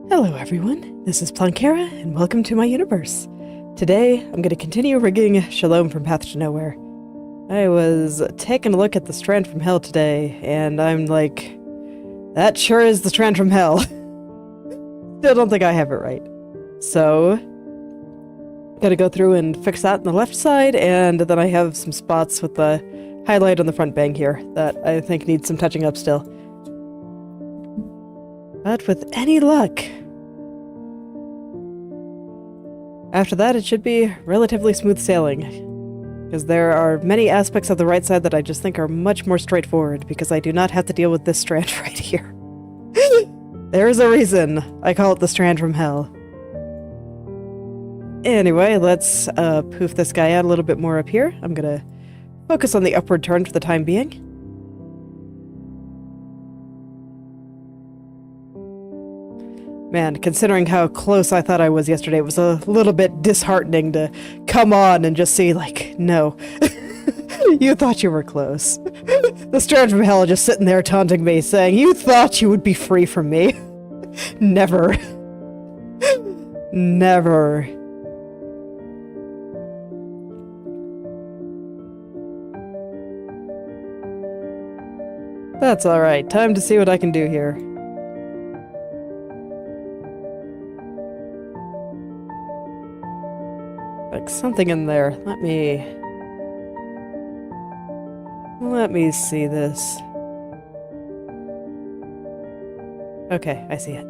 Hello everyone, this is Plunkera, and welcome to my universe. Today, I'm going to continue rigging Shalom from Path to Nowhere. I was taking a look at the Strand from Hell today, and I'm like, that sure is the Strand from Hell. Still don't think I have it right. So, gotta go through and fix that on the left side, and then I have some spots with the highlight on the front bang here that I think needs some touching up still. But with any luck, after that it should be relatively smooth sailing, because there are many aspects of the right side that I just think are much more straightforward, because I do not have to deal with this strand right here. There's a reason I call it the Strand from Hell. Anyway, let's poof this guy out a little bit more up here. I'm gonna focus on the upward turn for the time being. Man, considering how close I thought I was yesterday, it was a little bit disheartening to come on and just see, like, no. You thought you were close. The Strand from Hell just sitting there taunting me, saying, you thought you would be free from me. Never. Never. That's alright. Time to see what I can do here. Like something in there. Let me see this. Okay, I see it.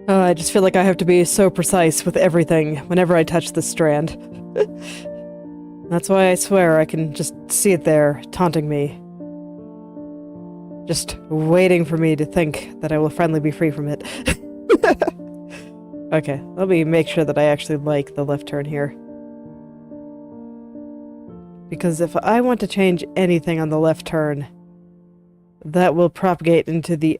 I just feel like I have to be so precise with everything whenever I touch this strand. That's why I swear I can just see it there, taunting me. Just waiting for me to think that I will finally be free from it. Okay, let me make sure that I actually like the left turn here. Because if I want to change anything on the left turn, that will propagate into the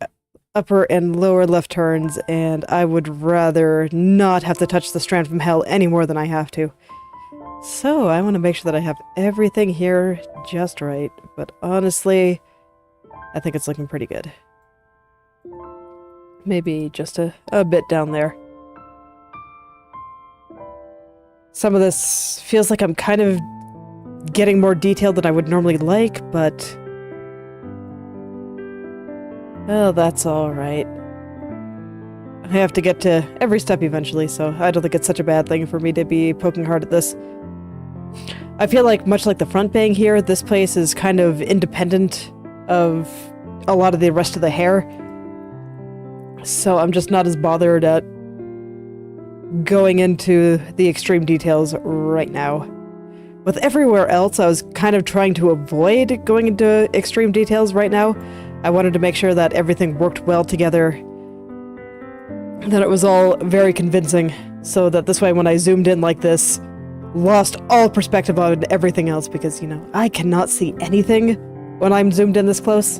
upper and lower left turns, and I would rather not have to touch the Strand from Hell any more than I have to. So I want to make sure that I have everything here just right, but honestly, I think it's looking pretty good. Maybe just a bit down there. Some of this feels like I'm kind of getting more detailed than I would normally like, but well, that's alright. I have to get to every step eventually, so I don't think it's such a bad thing for me to be poking hard at this. I feel like, much like the front bang here, this place is kind of independent of a lot of the rest of the hair. So I'm just not as bothered at going into the extreme details right now. With everywhere else, I was kind of trying to avoid going into extreme details right now. I wanted to make sure that everything worked well together, that it was all very convincing, so that this way when I zoomed in like this, lost all perspective on everything else, because, you know, I cannot see anything when I'm zoomed in this close.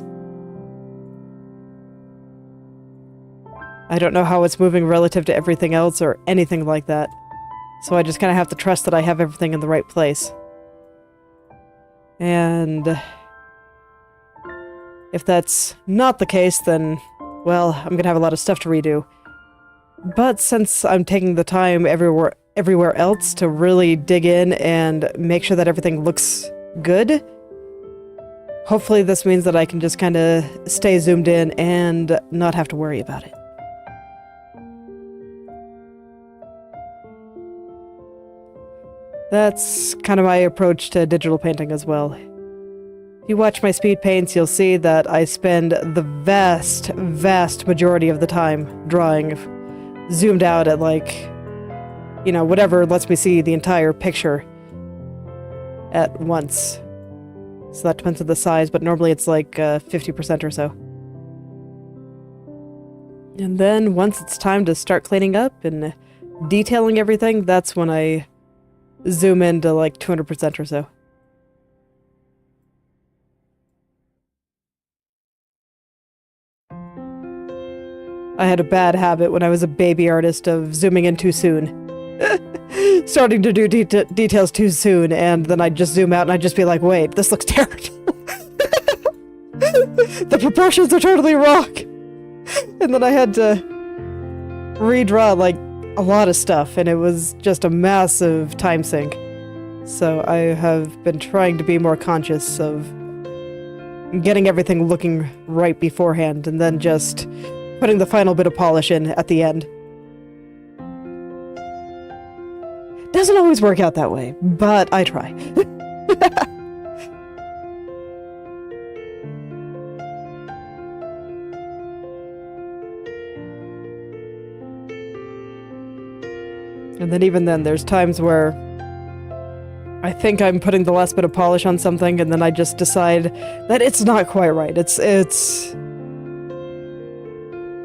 I don't know how it's moving relative to everything else or anything like that, so I just kind of have to trust that I have everything in the right place. And if that's not the case, then, well, I'm gonna have a lot of stuff to redo. But since I'm taking the time everywhere else to really dig in and make sure that everything looks good, hopefully this means that I can just kind of stay zoomed in and not have to worry about it. That's kind of my approach to digital painting as well. If you watch my speed paints, you'll see that I spend the vast, vast majority of the time drawing zoomed out at, like, you know, whatever lets me see the entire picture at once. So that depends on the size, but normally it's like 50% or so. And then once it's time to start cleaning up and detailing everything, that's when I zoom into like 200% or so. I had a bad habit when I was a baby artist of zooming in too soon. Starting to do details too soon, and then I'd just zoom out and I'd just be like, wait, this looks terrible. The proportions are totally wrong. And then I had to redraw, like, a lot of stuff, and it was just a massive time sink. So I have been trying to be more conscious of getting everything looking right beforehand, and then just putting the final bit of polish in at the end. Doesn't always work out that way, but I try. And then even then, there's times where I think I'm putting the last bit of polish on something, and then I just decide that it's not quite right. It's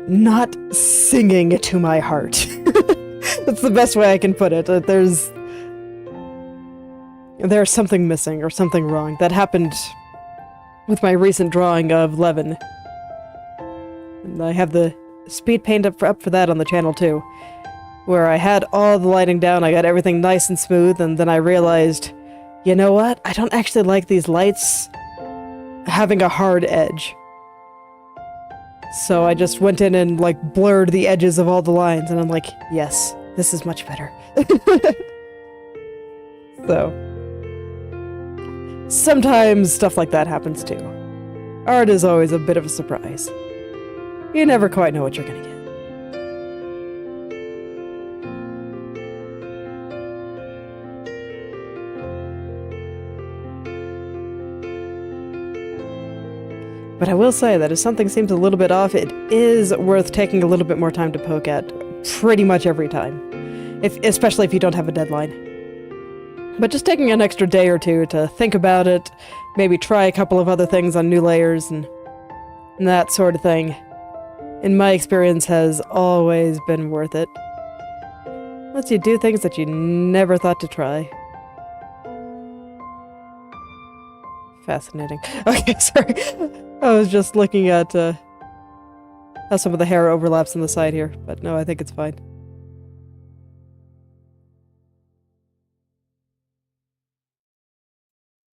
not singing to my heart. That's the best way I can put it. There's something missing or something wrong. That happened with my recent drawing of Levin. And I have the speed paint up for that on the channel too, where I had all the lighting down, I got everything nice and smooth, and then I realized, you know what? I don't actually like these lights having a hard edge. So I just went in and, like, blurred the edges of all the lines, and I'm like, yes, this is much better. So, sometimes stuff like that happens too. Art is always a bit of a surprise. You never quite know what you're gonna get. But I will say that if something seems a little bit off, it is worth taking a little bit more time to poke at pretty much every time. Especially if you don't have a deadline. But just taking an extra day or two to think about it, maybe try a couple of other things on new layers and that sort of thing, in my experience has always been worth it. Lets you do things that you never thought to try. Fascinating. Okay, sorry. I was just looking at how some of the hair overlaps on the side here, but no, I think it's fine.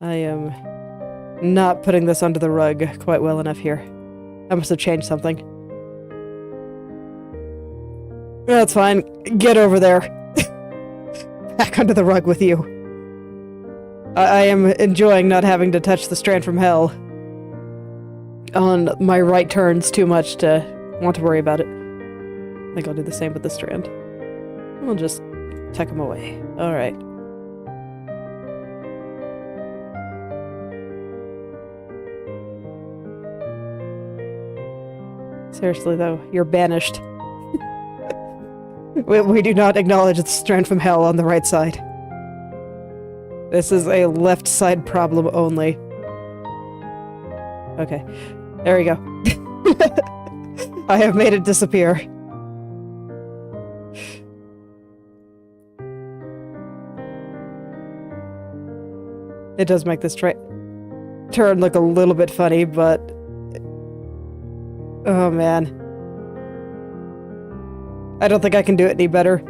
I am not putting this under the rug quite well enough here. I must have changed something. That's fine. Get over there. Back under the rug with you. I am enjoying not having to touch the strand from hell on my right turns too much to want to worry about it. I think I'll do the same with the strand. We'll just tuck them away. Alright. Seriously though, you're banished. We do not acknowledge the strand from hell on the right side. This is a left side problem only. Okay. There we go. I have made it disappear. It does make this turn look a little bit funny, but... oh man. I don't think I can do it any better.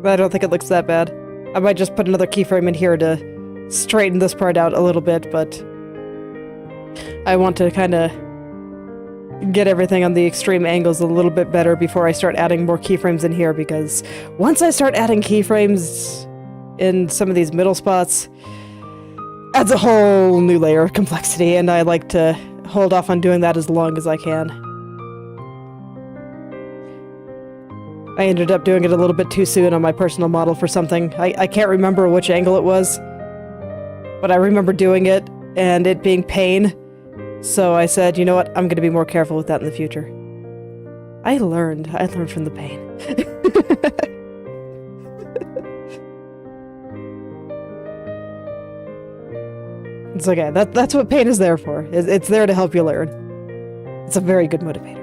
I don't think it looks that bad. I might just put another keyframe in here to straighten this part out a little bit, but I want to kind of get everything on the extreme angles a little bit better before I start adding more keyframes in here, because once I start adding keyframes in some of these middle spots, adds a whole new layer of complexity, and I like to hold off on doing that as long as I can. I ended up doing it a little bit too soon on my personal model for something. I can't remember which angle it was, but I remember doing it and it being pain. So I said, you know what, I'm going to be more careful with that in the future. I learned from the pain. It's okay, that's what pain is there for. It's there to help you learn. It's a very good motivator.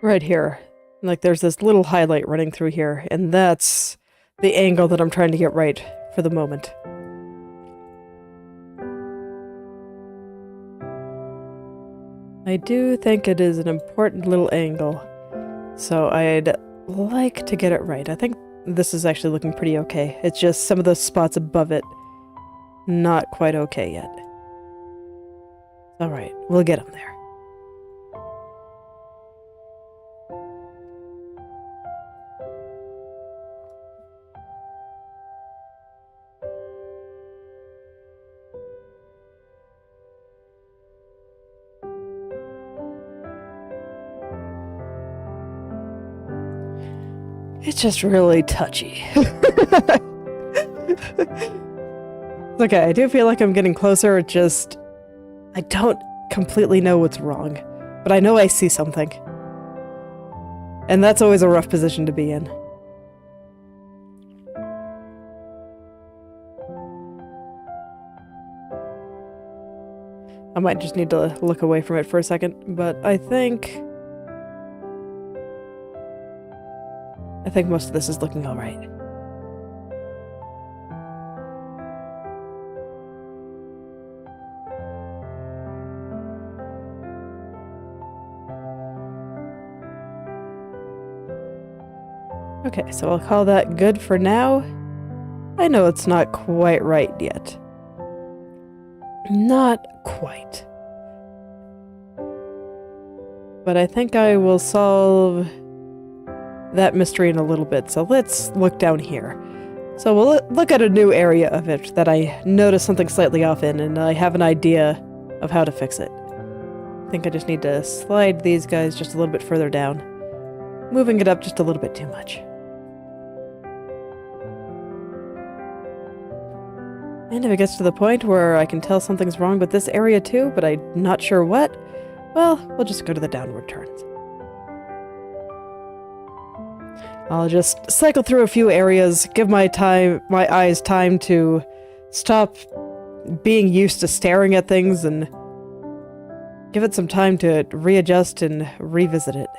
Right here. Like there's this little highlight running through here, and that's the angle that I'm trying to get right for the moment. I do think it is an important little angle, so I'd like to get it right. I think this is actually looking pretty okay. It's just some of those spots above it, not quite okay yet. Alright, we'll get them there. It's just really touchy. Okay, I do feel like I'm getting closer, it just... I don't completely know what's wrong, but I know I see something. And that's always a rough position to be in. I might just need to look away from it for a second, but I think most of this is looking alright. Okay, so I'll call that good for now. I know it's not quite right yet. Not quite. But I think I will solve that mystery in a little bit, so let's look down here. So we'll look at a new area of it that I noticed something slightly off in, and I have an idea of how to fix it. I think I just need to slide these guys just a little bit further down, moving it up just a little bit too much. And if it gets to the point where I can tell something's wrong with this area too, but I'm not sure what, well, we'll just go to the downward turns. I'll just cycle through a few areas, give my eyes time to stop being used to staring at things, and give it some time to readjust and revisit it.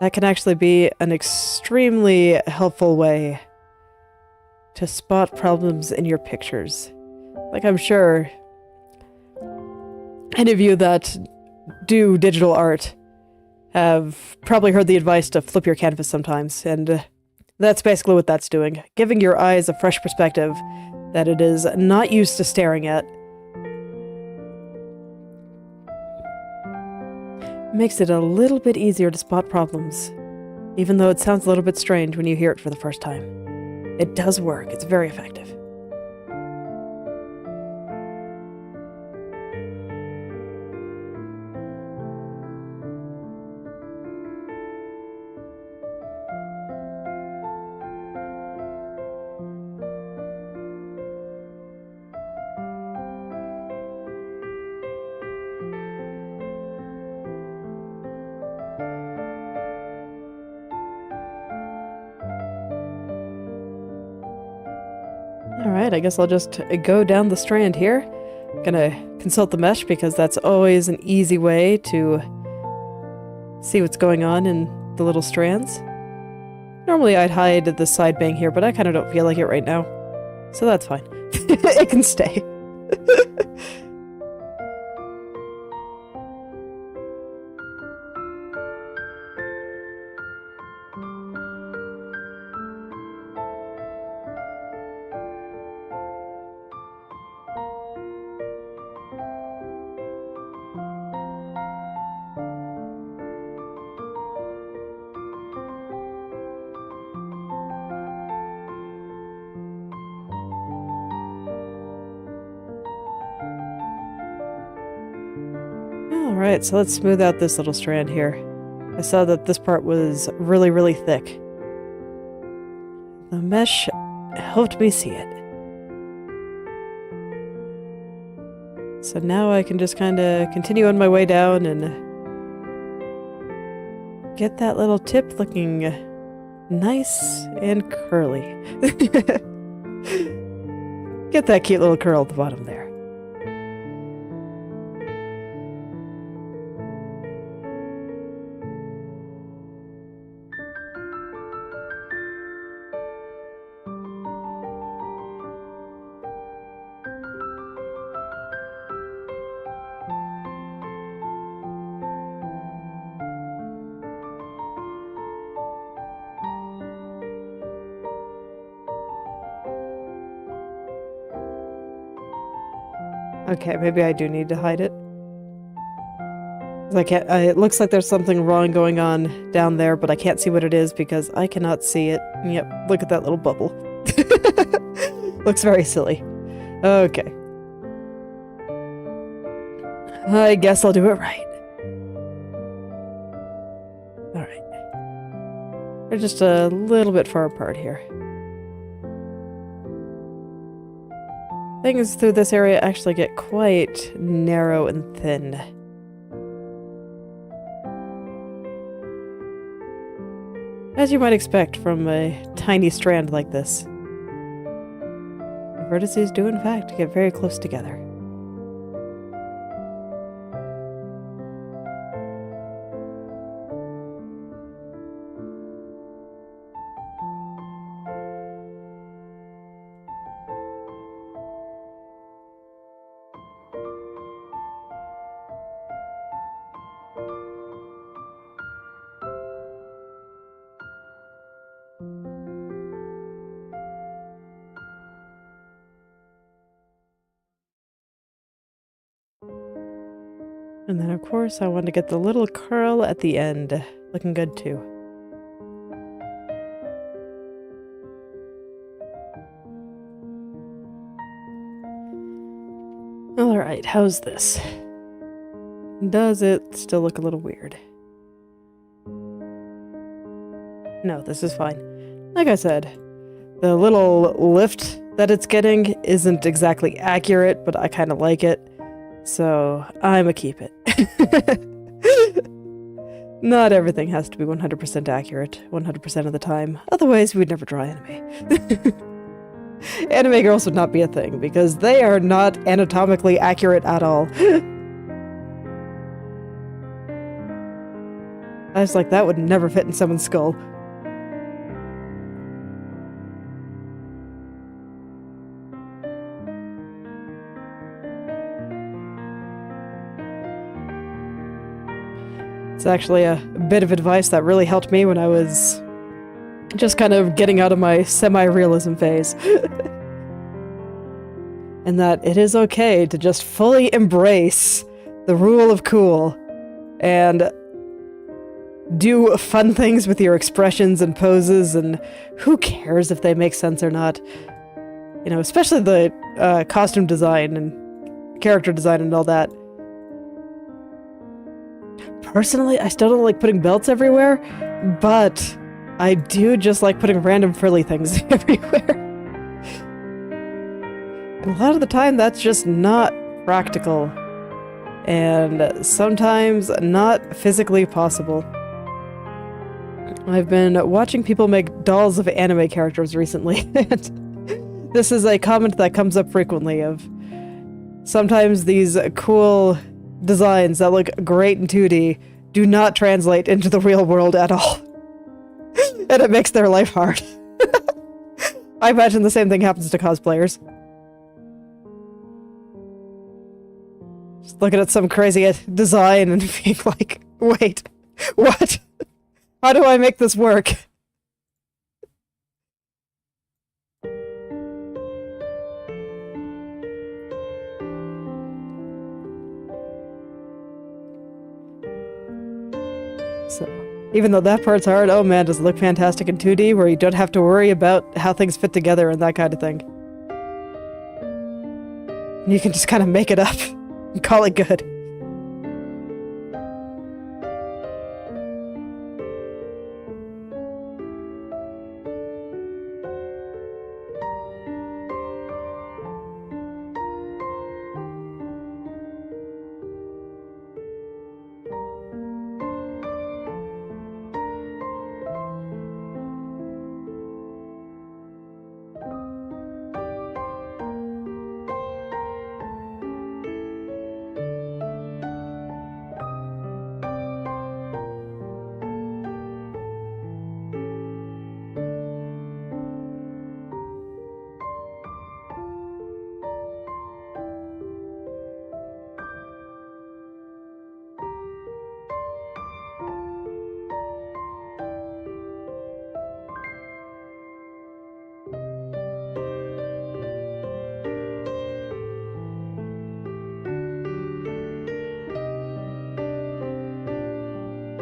That can actually be an extremely helpful way to spot problems in your pictures. Like, I'm sure any of you that do digital art have probably heard the advice to flip your canvas sometimes, and that's basically what that's doing. Giving your eyes a fresh perspective that it is not used to staring at. Makes it a little bit easier to spot problems, even though it sounds a little bit strange when you hear it for the first time. It does work, it's very effective. Alright, I guess I'll just go down the strand here. Gonna consult the mesh because that's always an easy way to see what's going on in the little strands. Normally I'd hide the side bang here, but I kind of don't feel like it right now. So that's fine. It can stay. Alright, so let's smooth out this little strand here. I saw that this part was really, really thick. The mesh helped me see it. So now I can just kind of continue on my way down and get that little tip looking nice and curly. Get that cute little curl at the bottom there. Okay, maybe I do need to hide it. I can't. It looks like there's something wrong going on down there, but I can't see what it is because I cannot see it. Yep, look at that little bubble. Looks very silly. Okay. I guess I'll do it right. Alright. They're just a little bit far apart here. Things through this area actually get quite narrow and thin. As you might expect from a tiny strand like this. The vertices do in fact get very close together. And then, of course, I want to get the little curl at the end. Looking good, too. Alright, how's this? Does it still look a little weird? No, this is fine. Like I said, the little lift that it's getting isn't exactly accurate, but I kind of like it. So, I'ma keep it. Not everything has to be 100% accurate 100% of the time. Otherwise, we'd never draw anime. Anime girls would not be a thing, because they are not anatomically accurate at all. I was like, that would never fit in someone's skull. It's actually a bit of advice that really helped me when I was just kind of getting out of my semi-realism phase. And that it is okay to just fully embrace the rule of cool and do fun things with your expressions and poses, and who cares if they make sense or not. You know, especially the costume design and character design and all that. Personally, I still don't like putting belts everywhere, but I do just like putting random frilly things everywhere. And a lot of the time, that's just not practical, and sometimes not physically possible. I've been watching people make dolls of anime characters recently, and This is a comment that comes up frequently of sometimes these cool designs that look great in 2D do not translate into the real world at all. And it makes their life hard. I imagine the same thing happens to cosplayers. Just looking at some crazy design and being like, wait, what? How do I make this work? So, even though that part's hard, oh man, does it look fantastic in 2D where you don't have to worry about how things fit together and that kind of thing. You can just kind of make it up and call it good.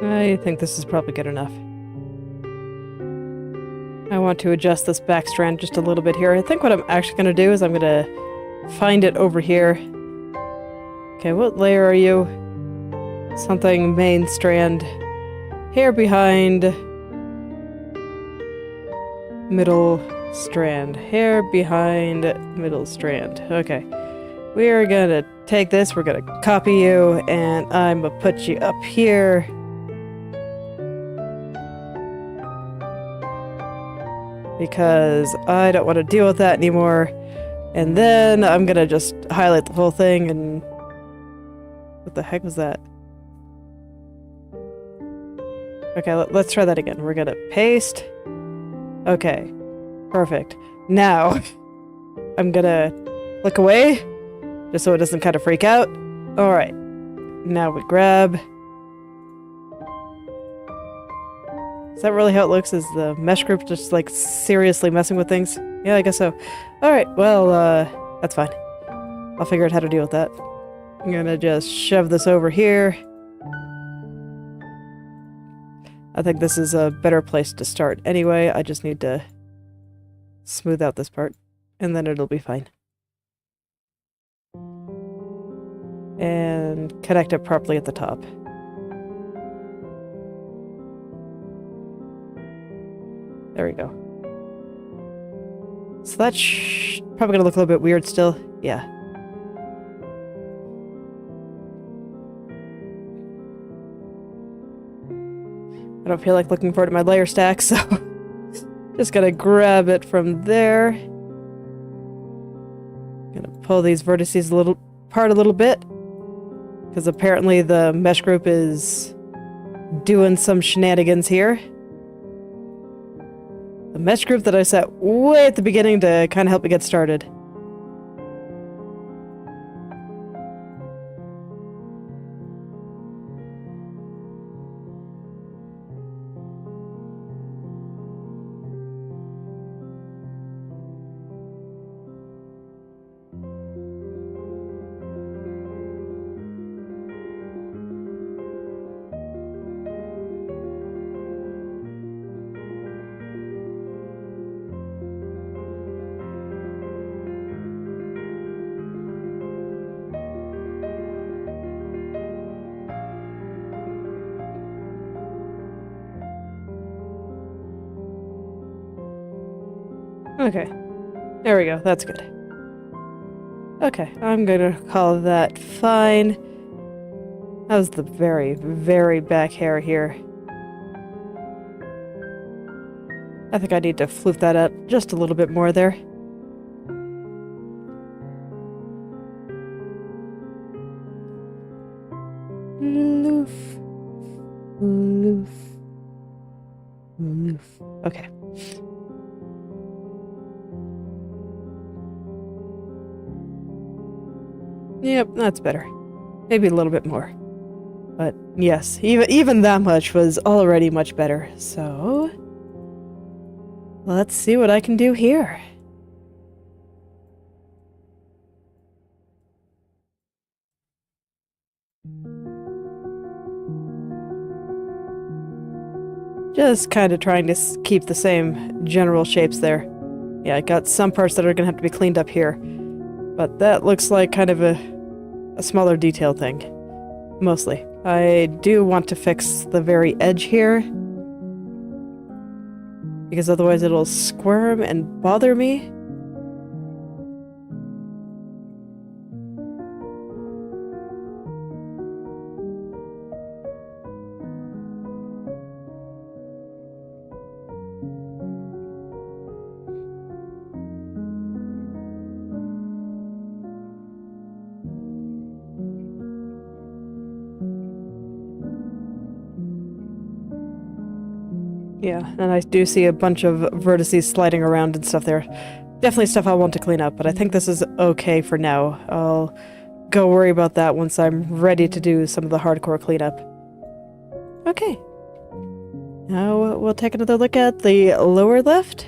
I think this is probably good enough. I want to adjust this back strand just a little bit here. I think what I'm actually going to do is I'm going to find it over here. Okay, what layer are you? Something main strand. Hair behind. Middle strand. Hair behind middle strand. Okay. We are going to take this, we're going to copy you, and I'm going to put you up here. Because I don't want to deal with that anymore. And then I'm gonna just highlight the whole thing and... What the heck was that? Okay, let's try that again. We're gonna paste. Okay, perfect. Now, I'm gonna look away, just so it doesn't kind of freak out. Alright, now we grab... Is that really how it looks? Is the mesh group just, like, seriously messing with things? Yeah, I guess so. Alright, well, that's fine. I'll figure out how to deal with that. I'm gonna just shove this over here. I think this is a better place to start anyway. I just need to smooth out this part, and then it'll be fine. And connect it properly at the top. There we go. So that's probably gonna look a little bit weird still. Yeah. I don't feel like looking forward to my layer stack, so just gonna grab it from there. Gonna pull these vertices apart a little bit, because apparently the mesh group is doing some shenanigans here. The mesh group that I set way at the beginning to kind of help me get started. Okay. There we go. That's good. Okay, I'm gonna call that fine. That was the very, very back hair here. I think I need to floof that out just a little bit more there. Loof. Loof. Loof. Okay. Yep, that's better. Maybe a little bit more. But yes, even that much was already much better. So let's see what I can do here. Just kind of trying to keep the same general shapes there. Yeah, I got some parts that are gonna have to be cleaned up here. But that looks like kind of a smaller detail thing. Mostly. I do want to fix the very edge here, because otherwise it'll squirm and bother me. Yeah, and I do see a bunch of vertices sliding around and stuff there. Definitely stuff I want to clean up, but I think this is okay for now. I'll go worry about that once I'm ready to do some of the hardcore cleanup. Okay. Now we'll take another look at the lower left.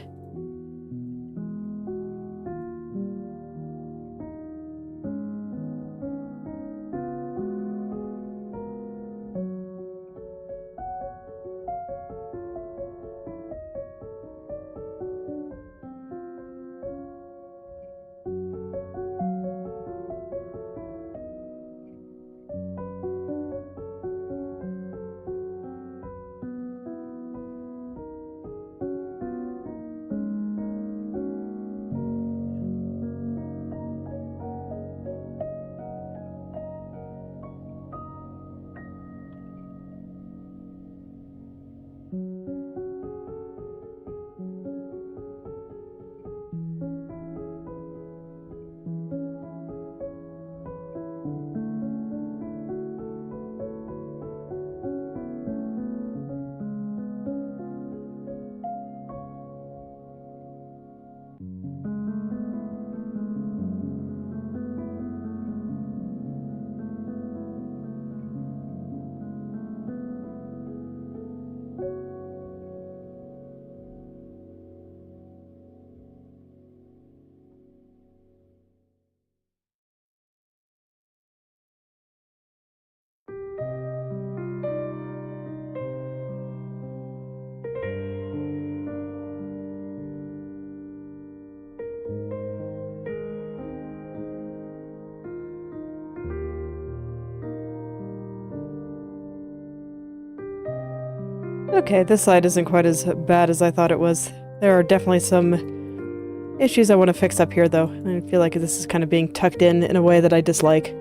Okay, this side isn't quite as bad as I thought it was. There are definitely some issues I want to fix up here, though. I feel like this is kind of being tucked in a way that I dislike.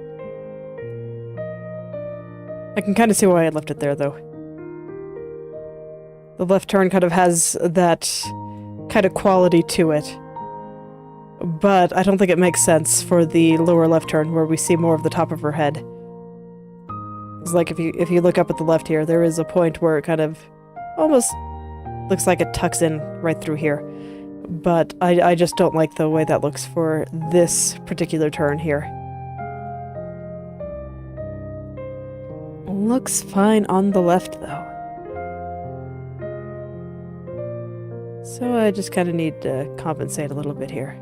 I can kind of see why I left it there, though. The left turn kind of has that kind of quality to it. But I don't think it makes sense for the lower left turn, where we see more of the top of her head. It's like if you look up at the left here, there is a point where it kind of almost looks like it tucks in right through here. But I just don't like the way that looks for this particular turn here. Looks fine on the left, though. So I just kind of need to compensate a little bit here.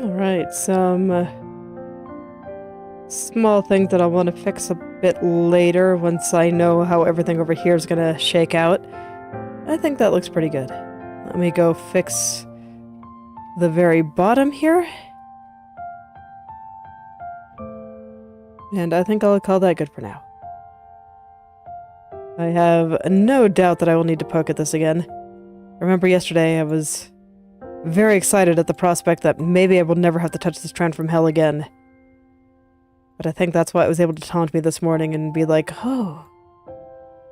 Alright, some small things that I'll want to fix a bit later once I know how everything over here is gonna shake out. I think that looks pretty good. Let me go fix the very bottom here. And I think I'll call that good for now. I have no doubt that I will need to poke at this again. Remember yesterday I was very excited at the prospect that maybe I will never have to touch this trend from hell again. But I think that's why it was able to taunt me this morning and be like, oh,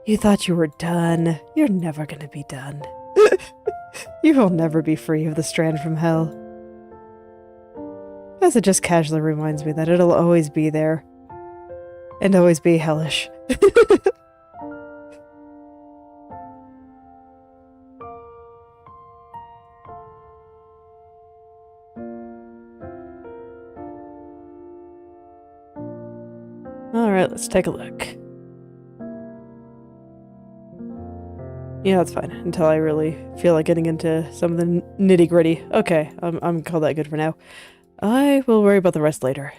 you thought you were done. You're never gonna be done. You will never be free of the strand from hell. As it just casually reminds me that it'll always be there. And always be hellish. Alright, let's take a look. Yeah, that's fine. Until I really feel like getting into some of the nitty-gritty. Okay, I'm gonna call that good for now. I will worry about the rest later.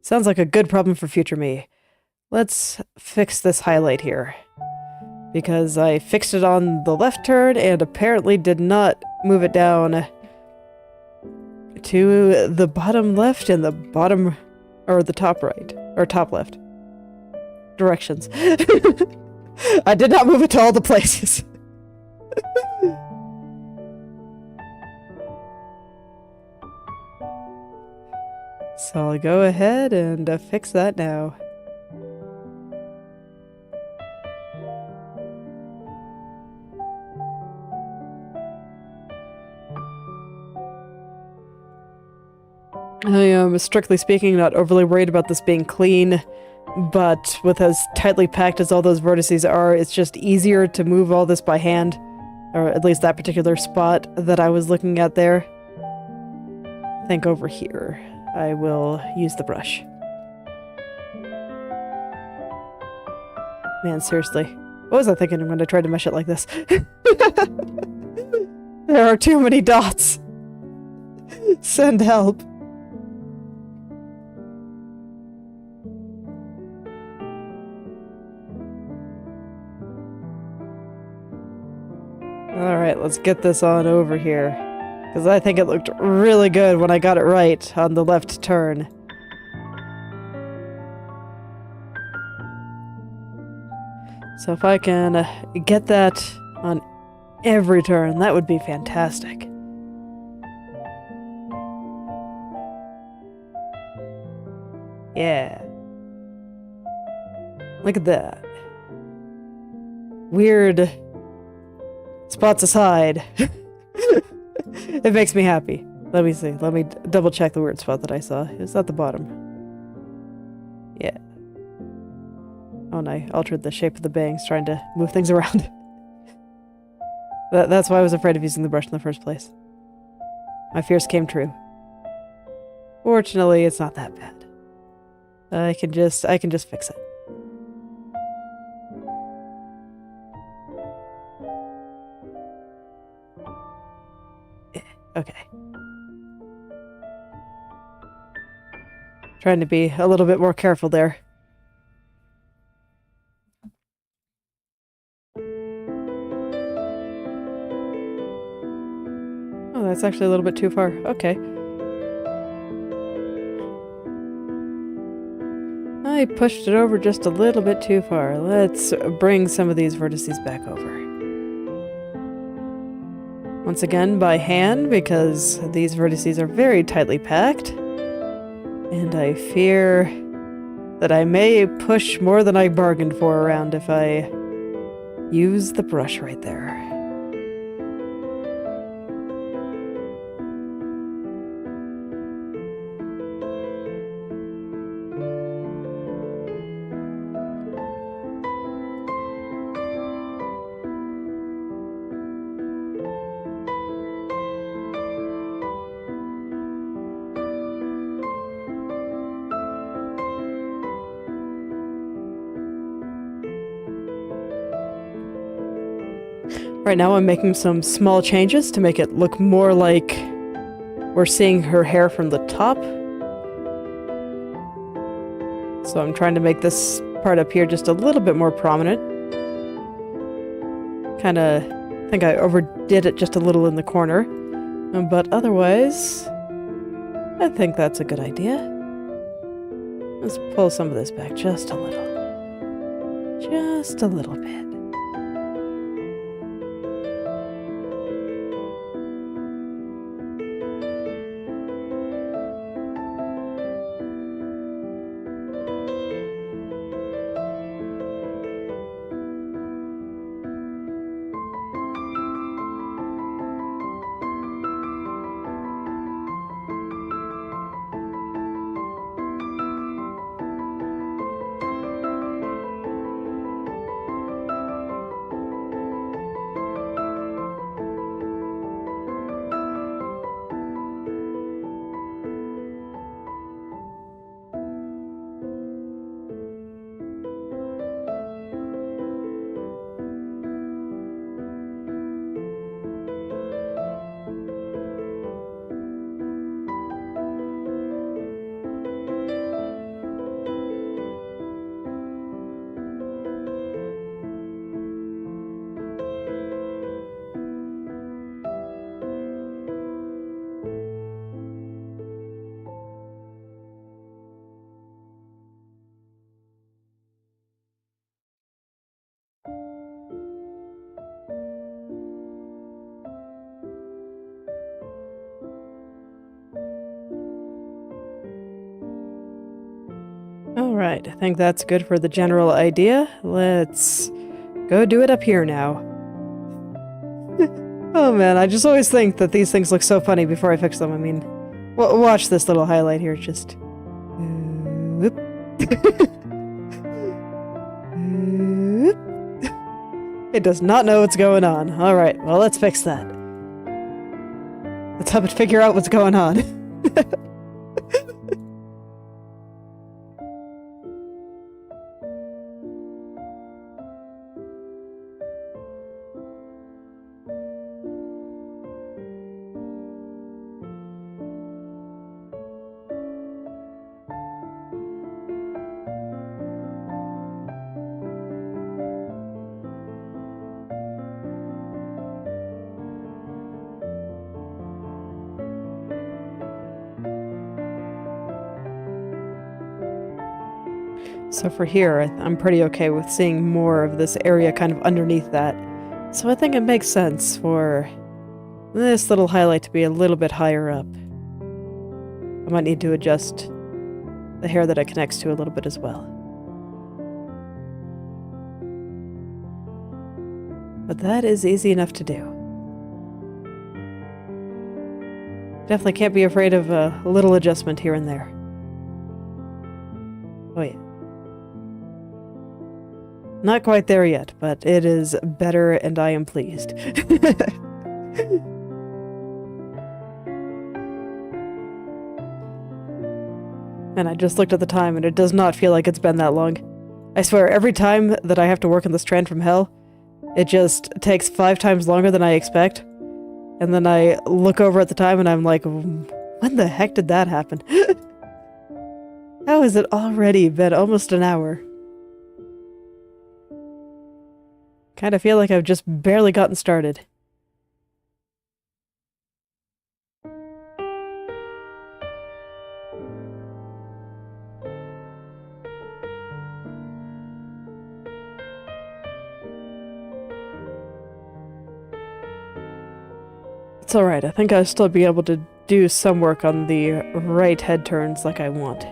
Sounds like a good problem for future me. Let's fix this highlight here. Because I fixed it on the left turn and apparently did not move it down to the bottom left and the bottom, or the top right, or top left. Directions. I did not move it to all the places. So I'll go ahead and fix that now. I am, strictly speaking, not overly worried about this being clean, but with as tightly packed as all those vertices are, it's just easier to move all this by hand, or at least that particular spot that I was looking at there. I think over here, I will use the brush. Man, seriously, what was I thinking when I tried to mesh it like this? There are too many dots. Send help. Alright, let's get this on over here. Because I think it looked really good when I got it right on the left turn. So if I can get that on every turn, that would be fantastic. Yeah. Look at that. Weird spots aside. It makes me happy. Let me see. Let me double check the weird spot that I saw. Is that the bottom? Yeah. Oh, and I altered the shape of the bangs trying to move things around. That's why I was afraid of using the brush in the first place. My fears came true. Fortunately, it's not that bad. I can just fix it. Okay. Trying to be a little bit more careful there. Oh, that's actually a little bit too far. Okay. I pushed it over just a little bit too far. Let's bring some of these vertices back over. Once again, by hand, because these vertices are very tightly packed. And I fear that I may push more than I bargained for around if I use the brush right there. Right now I'm making some small changes to make it look more like we're seeing her hair from the top. So I'm trying to make this part up here just a little bit more prominent. Kinda think I overdid it just a little in the corner. But otherwise, I think that's a good idea. Let's pull some of this back just a little. Just a little bit. Alright, I think that's good for the general idea. Let's go do it up here now. Oh man, I just always think that these things look so funny before I fix them. I mean, watch this little highlight here, just... Whoop. It does not know what's going on. Alright, well let's fix that. Let's help it figure out what's going on. So for here, I'm pretty okay with seeing more of this area kind of underneath that. So I think it makes sense for this little highlight to be a little bit higher up. I might need to adjust the hair that it connects to a little bit as well. But that is easy enough to do. Definitely can't be afraid of a little adjustment here and there. Oh yeah. Not quite there yet, but it is better and I am pleased. And I just looked at the time and it does not feel like it's been that long. I swear, every time that I have to work on this trend from hell, it just takes 5 times longer than I expect. And then I look over at the time and I'm like, when the heck did that happen? How has it already been almost an hour? Kind of feel like I've just barely gotten started. It's alright, I think I'll still be able to do some work on the right head turns like I want.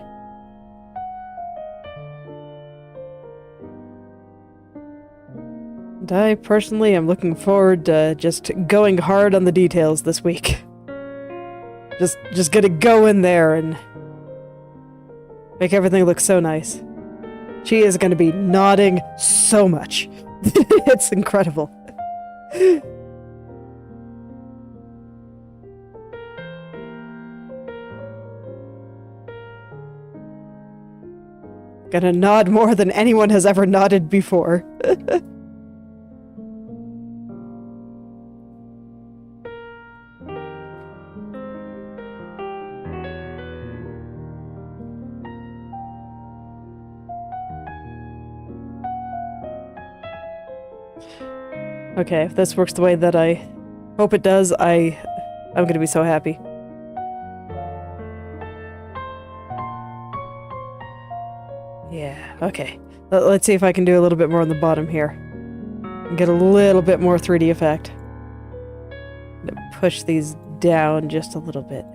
And I personally am looking forward to just going hard on the details this week. Just gonna go in there and make everything look so nice. She is gonna be nodding so much. It's incredible. Gonna nod more than anyone has ever nodded before. Okay, if this works the way that I hope it does, I'm gonna be so happy. Yeah, okay. Let's see if I can do a little bit more on the bottom here. And get a little bit more 3D effect. I'm gonna push these down just a little bit.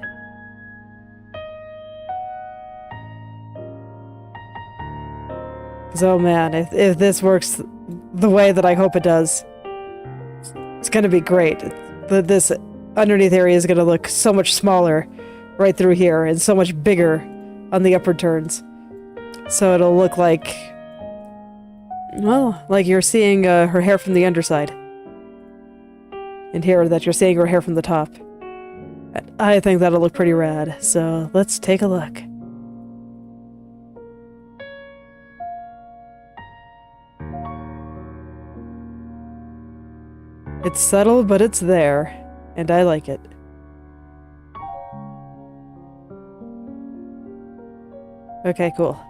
Because, oh man, if this works the way that I hope it does, it's gonna be great. This underneath area is gonna look so much smaller right through here, and so much bigger on the upward turns. So it'll look like, well, like you're seeing her hair from the underside. And here that you're seeing her hair from the top. I think that'll look pretty rad, so let's take a look. It's subtle, but it's there, and I like it. Okay, cool.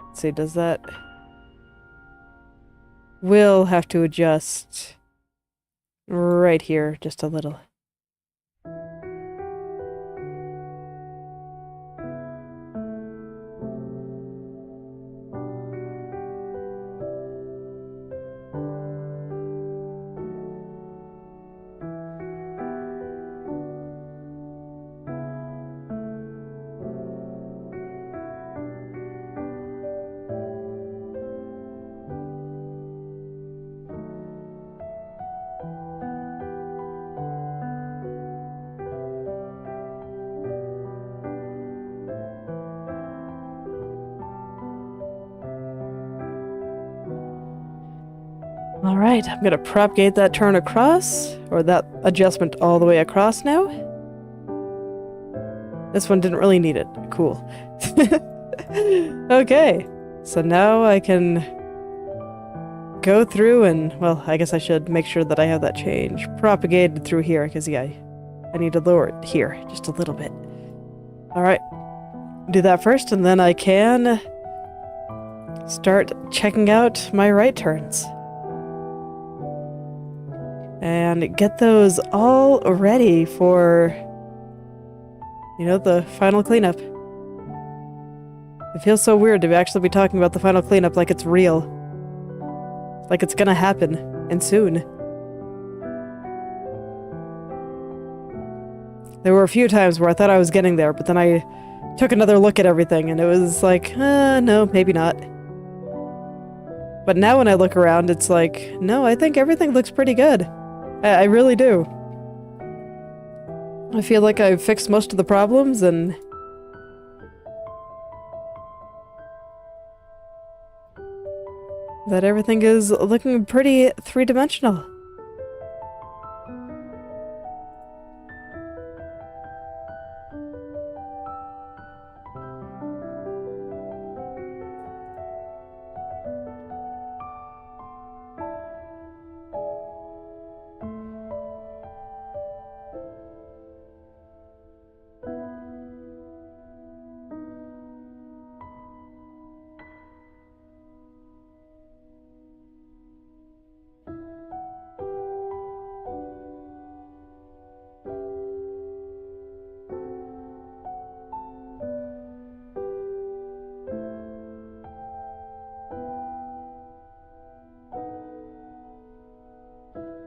Let's see, does that... We'll have to adjust right here just a little. Alright, I'm gonna propagate that turn across, or that adjustment all the way across now. This one didn't really need it. Cool. Okay, so now I can go through and, well, I guess I should make sure that I have that change propagated through here, because yeah, I need to lower it here just a little bit. Alright, do that first, and then I can start checking out my right turns. And get those all ready for, you know, the final cleanup. It feels so weird to actually be talking about the final cleanup like it's real. Like it's gonna happen, and soon. There were a few times where I thought I was getting there, but then I took another look at everything and it was like, no, maybe not. But now when I look around, it's like, no, I think everything looks pretty good. I really do. I feel like I've fixed most of the problems and... that everything is looking pretty three-dimensional.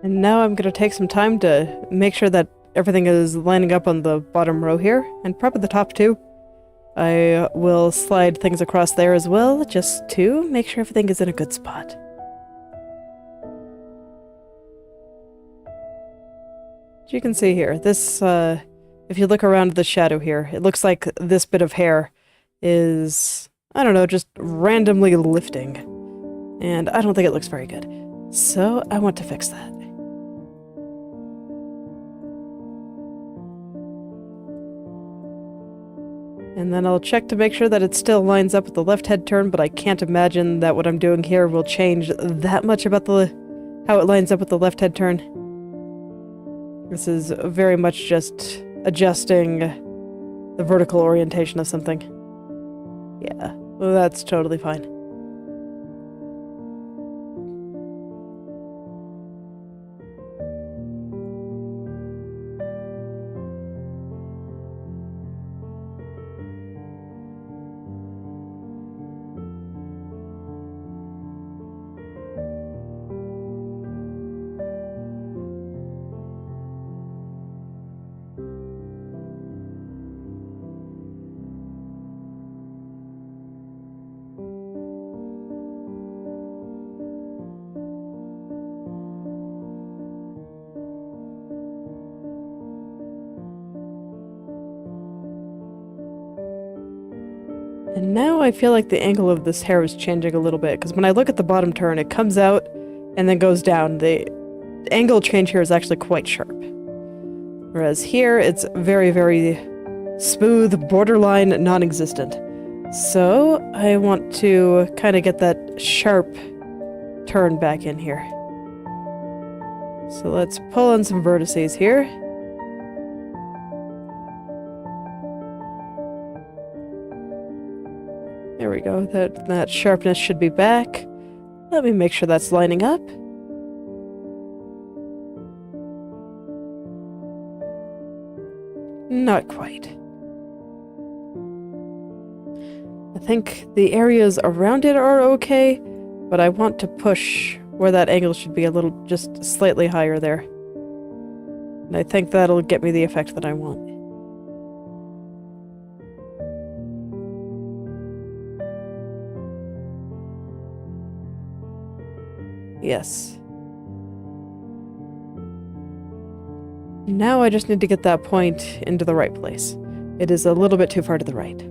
And now I'm gonna take some time to make sure that everything is lining up on the bottom row here, and probably the top too. I will slide things across there as well, just to make sure everything is in a good spot. As you can see here, this, if you look around the shadow here, it looks like this bit of hair is, I don't know, just randomly lifting. And I don't think it looks very good. So I want to fix that. And then I'll check to make sure that it still lines up with the left head turn, but I can't imagine that what I'm doing here will change that much about how it lines up with the left head turn. This is very much just adjusting the vertical orientation of something. Yeah, well, that's totally fine. And now I feel like the angle of this hair is changing a little bit, because when I look at the bottom turn, it comes out and then goes down. The angle change here is actually quite sharp. Whereas here, it's very, very smooth, borderline, non-existent. So I want to kind of get that sharp turn back in here. So let's pull in some vertices here. There we go. That sharpness should be back. Let me make sure that's lining up. Not quite. I think the areas around it are okay, but I want to push where that angle should be a little, just slightly higher there. And I think that'll get me the effect that I want. Yes. Now I just need to get that point into the right place. It is a little bit too far to the right.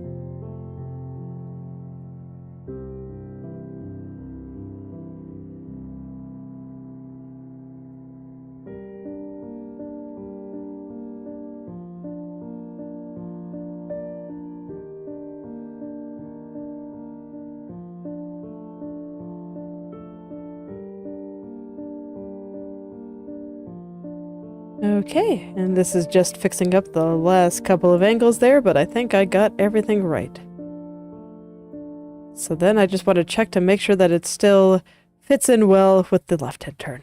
Okay, and this is just fixing up the last couple of angles there, but I think I got everything right. So then I just want to check to make sure that it still fits in well with the left-hand turn.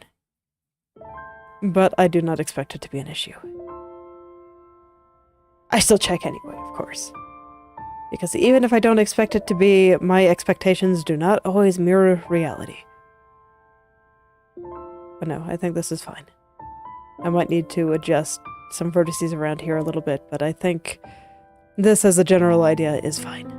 But I do not expect it to be an issue. I still check anyway, of course. Because even if I don't expect it to be, my expectations do not always mirror reality. But no, I think this is fine. I might need to adjust some vertices around here a little bit, but I think this as a general idea is fine.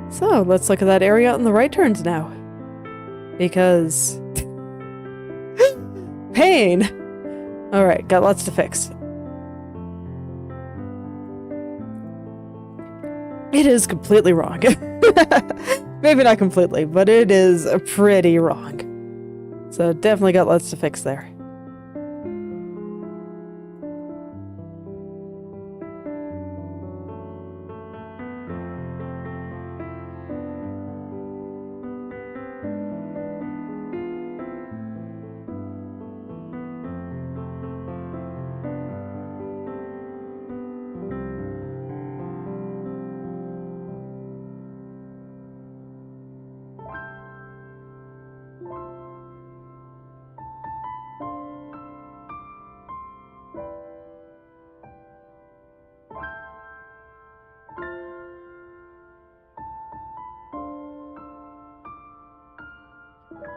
So, let's look at that area on the right turns now. Because... pain! Alright, got lots to fix. It is completely wrong. Maybe not completely, but it is pretty wrong. So definitely got lots to fix there.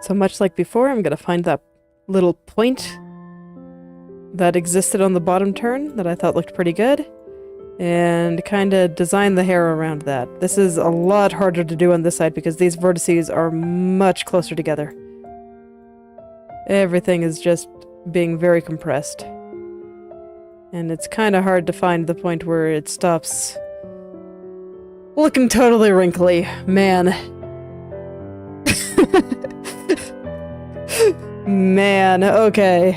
So much like before, I'm going to find that little point that existed on the bottom turn that I thought looked pretty good, and kind of design the hair around that. This is a lot harder to do on this side because these vertices are much closer together. Everything is just being very compressed. And it's kind of hard to find the point where it stops looking totally wrinkly. Man. Man, okay.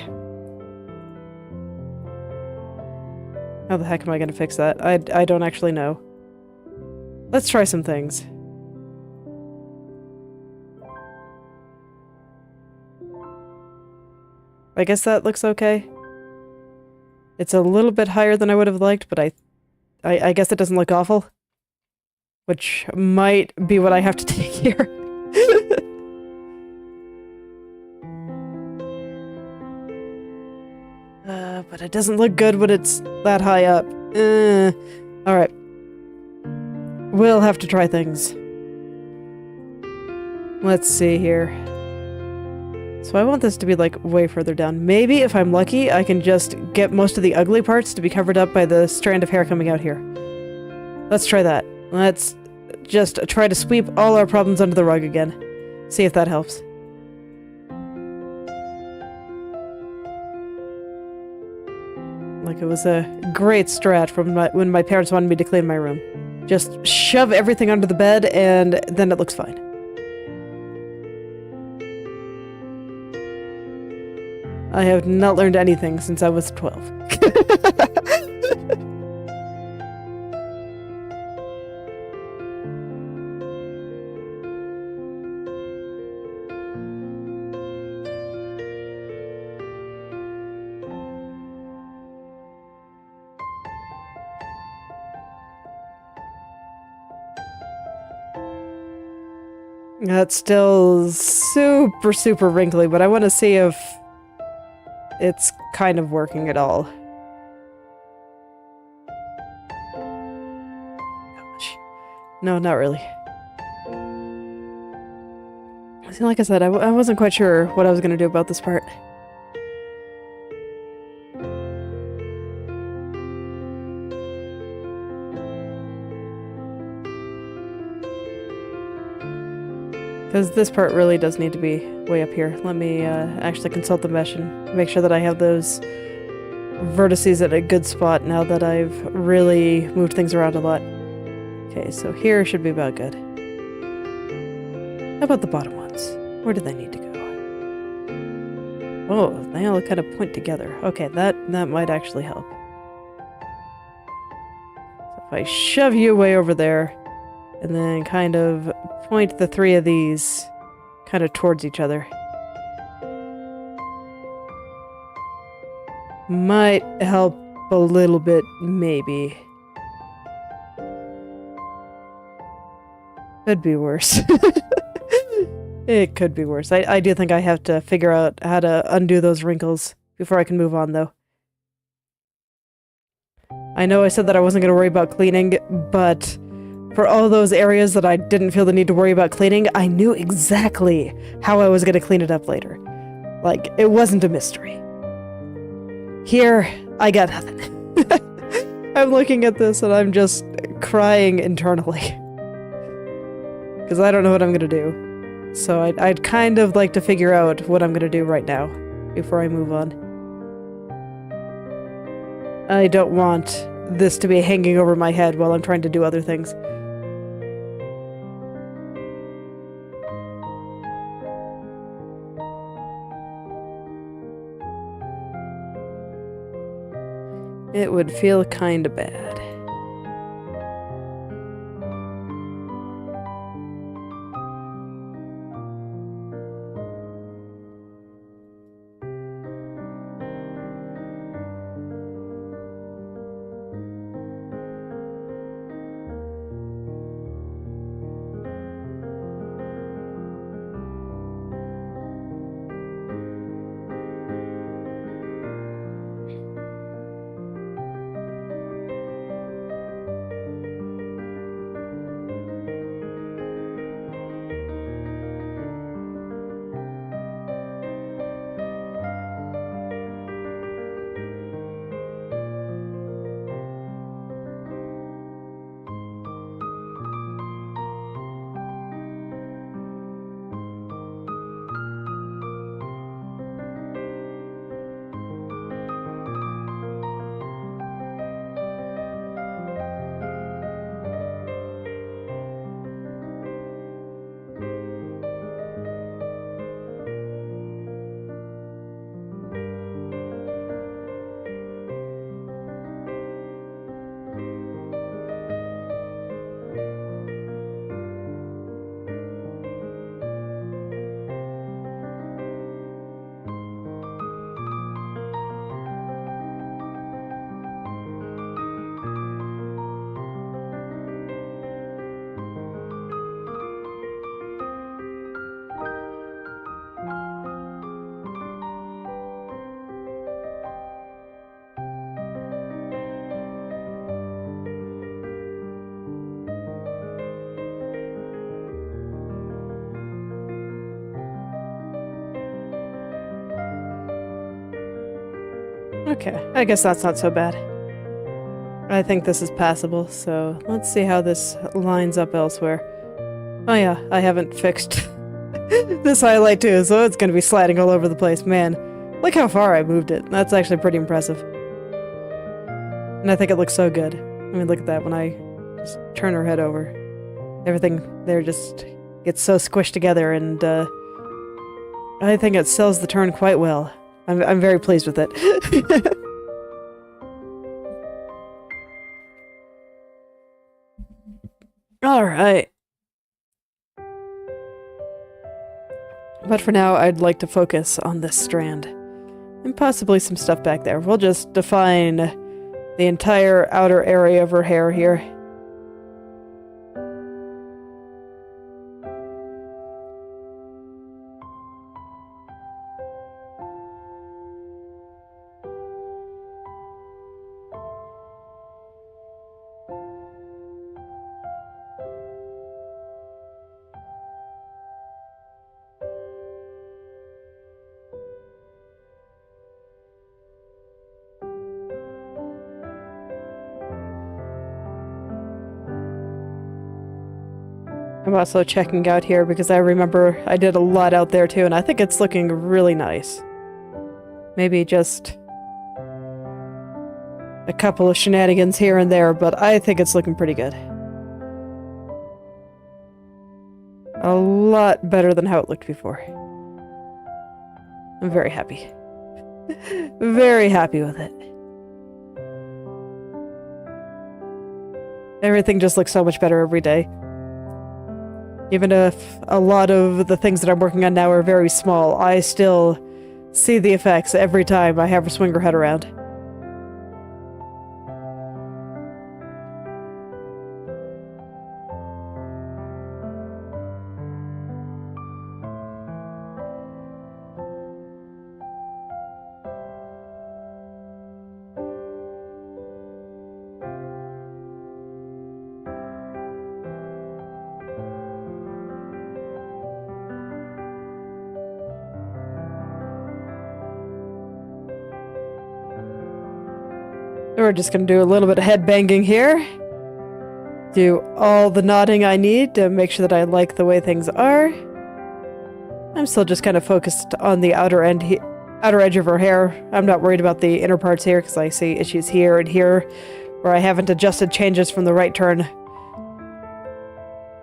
How the heck am I gonna fix that? I don't actually know. Let's try some things. I guess that looks okay. It's a little bit higher than I would have liked, but I guess it doesn't look awful. Which might be what I have to take here. But it doesn't look good when it's that high up. Alright. We'll have to try things. Let's see here. So I want this to be like way further down. Maybe if I'm lucky, I can just get most of the ugly parts to be covered up by the strand of hair coming out here. Let's try that. Let's just try to sweep all our problems under the rug again. See if that helps. Like it was a great strat from when my parents wanted me to clean my room. Just shove everything under the bed and then it looks fine. I have not learned anything since I was 12. That's still super, super wrinkly, but I want to see if it's kind of working at all. Gosh. No, not really. See, like I said, I wasn't quite sure what I was going to do about this part. Because this part really does need to be way up here. Let me actually consult the mesh and make sure that I have those vertices at a good spot now that I've really moved things around a lot. Okay, so here should be about good. How about the bottom ones? Where do they need to go? Oh, they all kind of point together. Okay, that might actually help. So if I shove you way over there, and then kind of point the three of these kind of towards each other. Might help a little bit, maybe. Could be worse. It could be worse. I do think I have to figure out how to undo those wrinkles before I can move on, though. I know I said that I wasn't going to worry about cleaning, but for all those areas that I didn't feel the need to worry about cleaning, I knew exactly how I was going to clean it up later. Like, it wasn't a mystery. Here, I got nothing. I'm looking at this and I'm just crying internally. Because I don't know what I'm going to do. So I'd kind of like to figure out what I'm going to do right now before I move on. I don't want this to be hanging over my head while I'm trying to do other things. It would feel kinda bad. Okay, I guess that's not so bad. I think this is passable, so let's see how this lines up elsewhere. Oh yeah, I haven't fixed this highlight too, so it's gonna be sliding all over the place. Man, look how far I moved it. That's actually pretty impressive. And I think it looks so good. I mean, look at that when I just turn her head over. Everything there just gets so squished together, and I think it sells the turn quite well. I'm very pleased with it. Alright. But for now, I'd like to focus on this strand. And possibly some stuff back there. We'll just define the entire outer area of her hair here. I'm also checking out here because I remember I did a lot out there too, and I think it's looking really nice. Maybe just a couple of shenanigans here and there, but I think it's looking pretty good. A lot better than how it looked before. I'm very happy. Very happy with it. Everything just looks so much better every day. Even if a lot of the things that I'm working on now are very small, I still see the effects every time I have her swing her head around. We're just gonna do a little bit of head banging here. Do all the nodding I need to make sure that I like the way things are. I'm still just kind of focused on the outer edge of her hair. I'm not worried about the inner parts here because I see issues here and here where I haven't adjusted changes from the right turn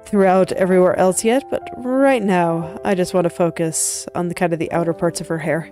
throughout everywhere else yet, but right now I just want to focus on the kind of the outer parts of her hair.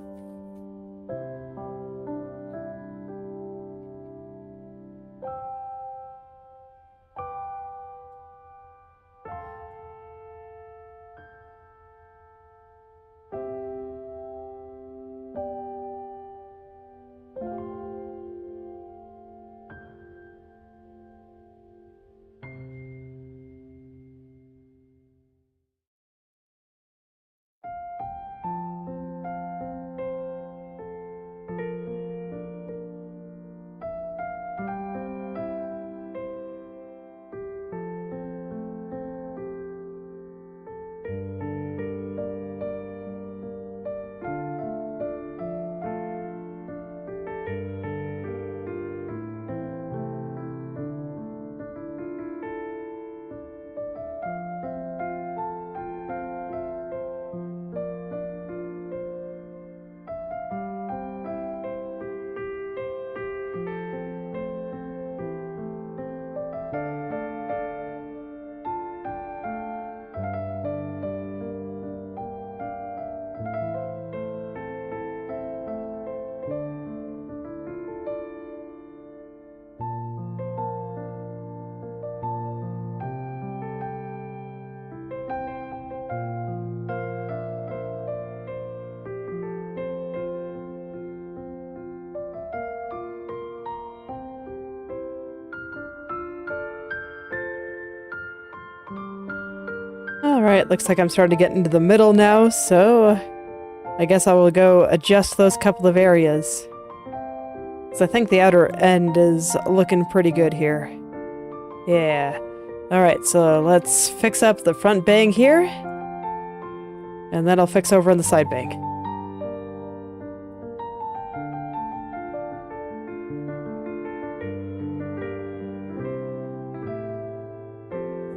Alright, looks like I'm starting to get into the middle now, so I guess I will go adjust those couple of areas. So I think the outer end is looking pretty good here. Yeah. Alright, so let's fix up the front bang here. And then I'll fix over on the side bang.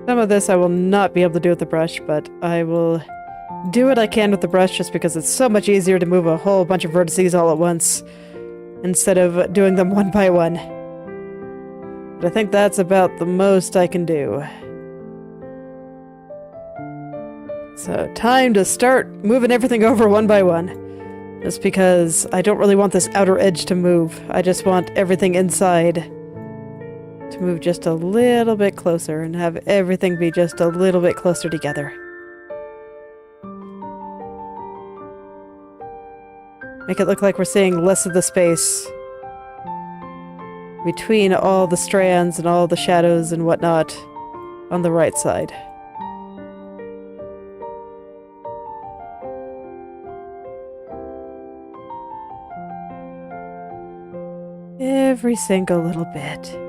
Some of this I will not be able to do with the brush, but I will do what I can with the brush just because it's so much easier to move a whole bunch of vertices all at once instead of doing them one by one. But I think that's about the most I can do. So, time to start moving everything over one by one. Just because I don't really want this outer edge to move. I just want everything inside to move just a little bit closer and have everything be just a little bit closer together. Make it look like we're seeing less of the space between all the strands and all the shadows and whatnot on the right side. Every single little bit.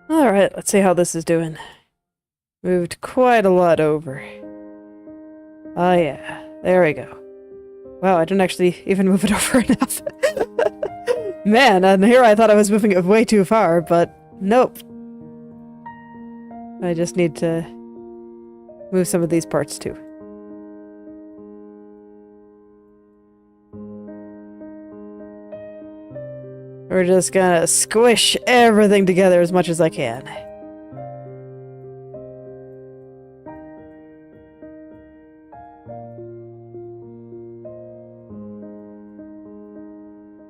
Alright, let's see how this is doing. Moved quite a lot over. Oh yeah, there we go. Wow, I didn't actually even move it over enough. Man, and here I thought I was moving it way too far, but nope. I just need to move some of these parts too. We're just gonna squish everything together as much as I can.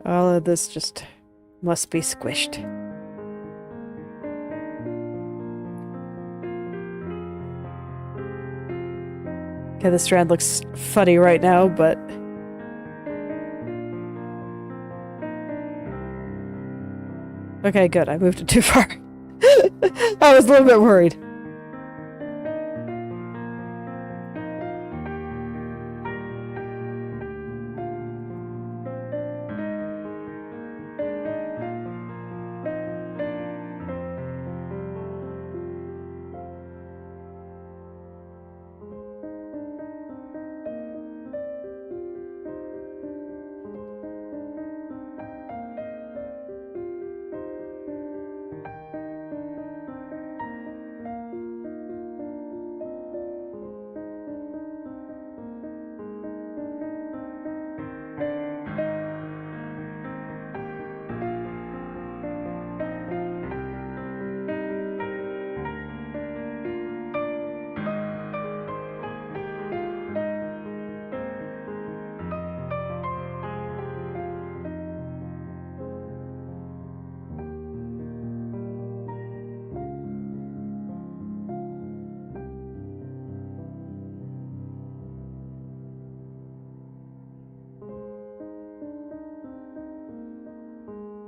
All of this just must be squished. Okay, the strand looks funny right now, but... Okay, good. I moved it too far. I was a little bit worried.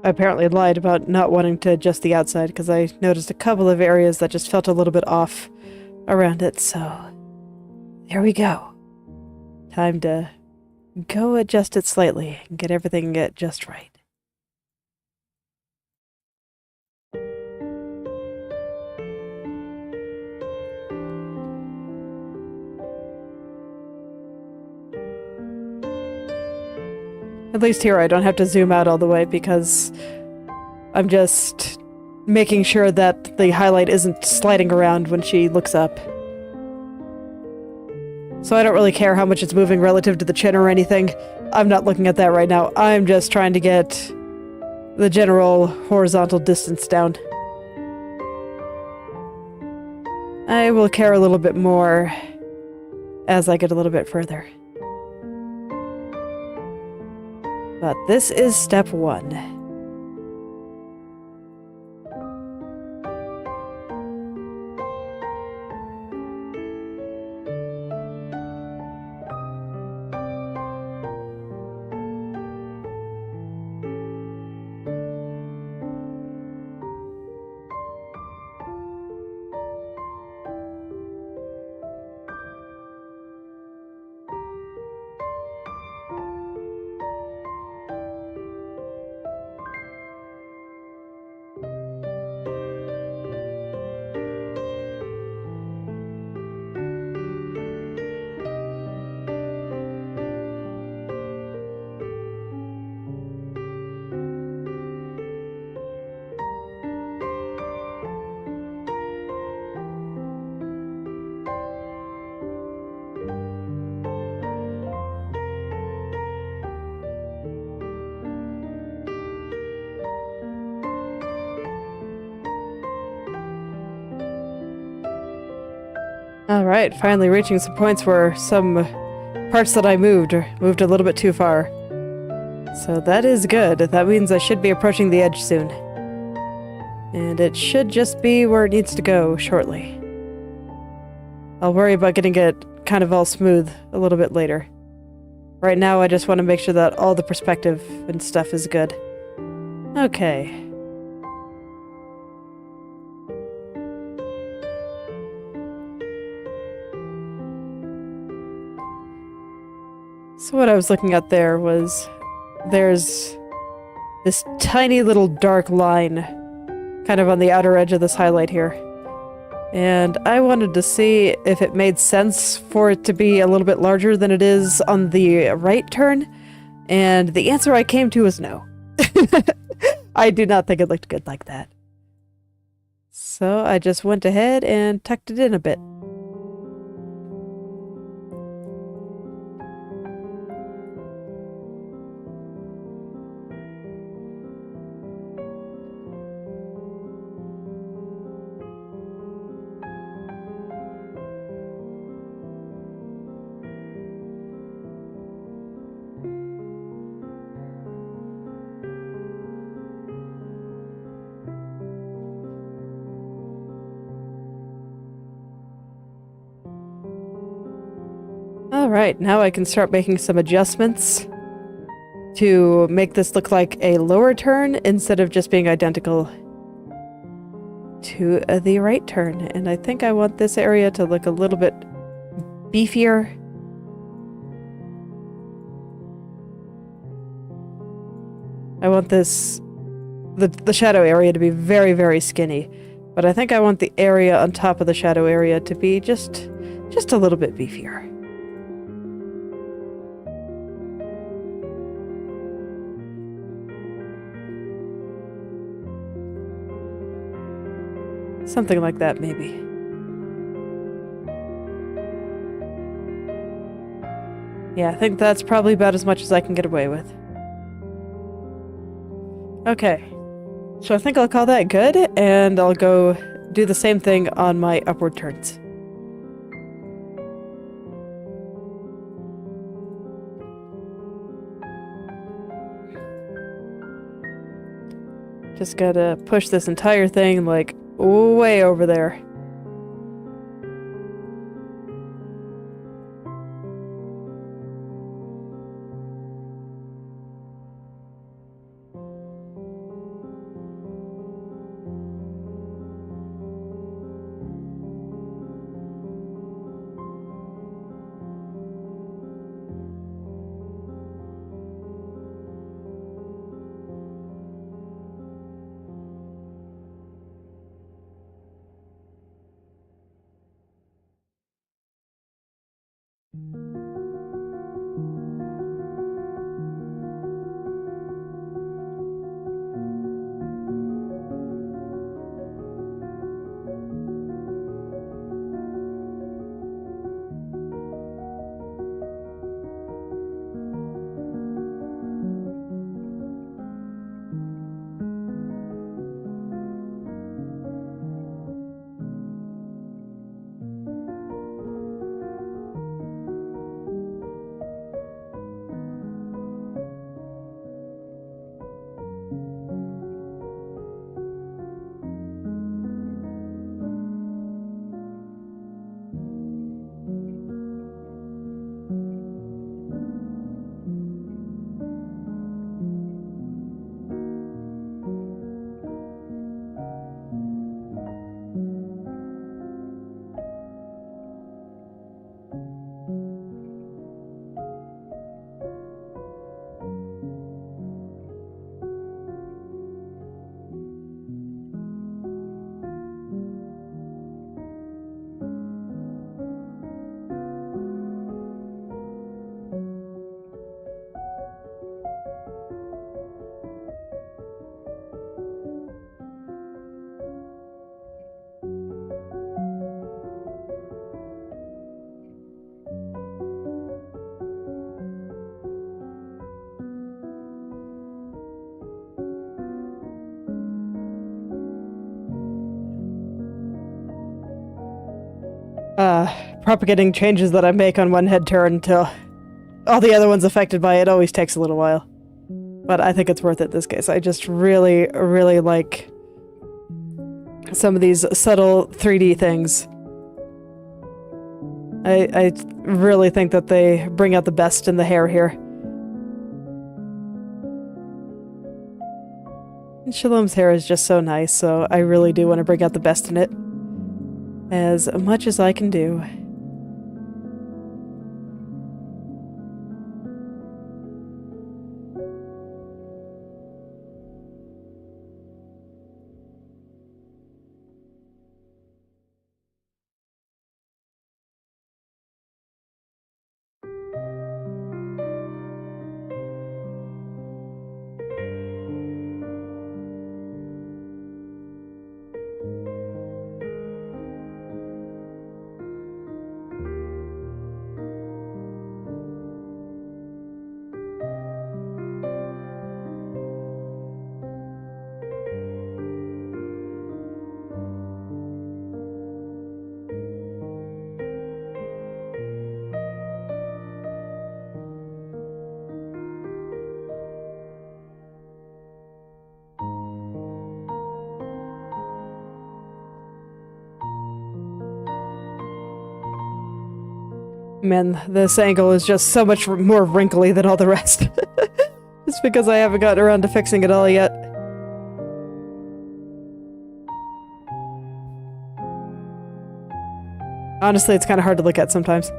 I apparently lied about not wanting to adjust the outside because I noticed a couple of areas that just felt a little bit off around it, so there we go. Time to go adjust it slightly and get everything just right. At least here I don't have to zoom out all the way because I'm just making sure that the highlight isn't sliding around when she looks up. So I don't really care how much it's moving relative to the chin or anything. I'm not looking at that right now. I'm just trying to get the general horizontal distance down. I will care a little bit more as I get a little bit further. But this is step 1. Alright, finally reaching some points where some parts that I moved a little bit too far. So that is good. That means I should be approaching the edge soon. And it should just be where it needs to go shortly. I'll worry about getting it kind of all smooth a little bit later. Right now I just want to make sure that all the perspective and stuff is good. Okay. So what I was looking at there was, there's this tiny little dark line kind of on the outer edge of this highlight here. And I wanted to see if it made sense for it to be a little bit larger than it is on the right turn. And the answer I came to was no. I do not think it looked good like that. So I just went ahead and tucked it in a bit. Alright, now I can start making some adjustments to make this look like a lower turn instead of just being identical to the right turn. And I think I want this area to look a little bit beefier. I want this, the shadow area to be very, very skinny. But I think I want the area on top of the shadow area to be just a little bit beefier. Something like that, maybe. Yeah, I think that's probably about as much as I can get away with. Okay. So I think I'll call that good, and I'll go do the same thing on my upward turns. Just gotta push this entire thing, like, way over there. propagating changes that I make on one head turn until all the other ones affected by it always takes a little while. But I think it's worth it in this case. I just really, really like some of these subtle 3D things. I really think that they bring out the best in the hair here. And Shalom's hair is just so nice, so I really do want to bring out the best in it. As much as I can do. Man, this angle is just so much more wrinkly than all the rest. Just because I haven't gotten around to fixing it all yet. Honestly, it's kind of hard to look at sometimes.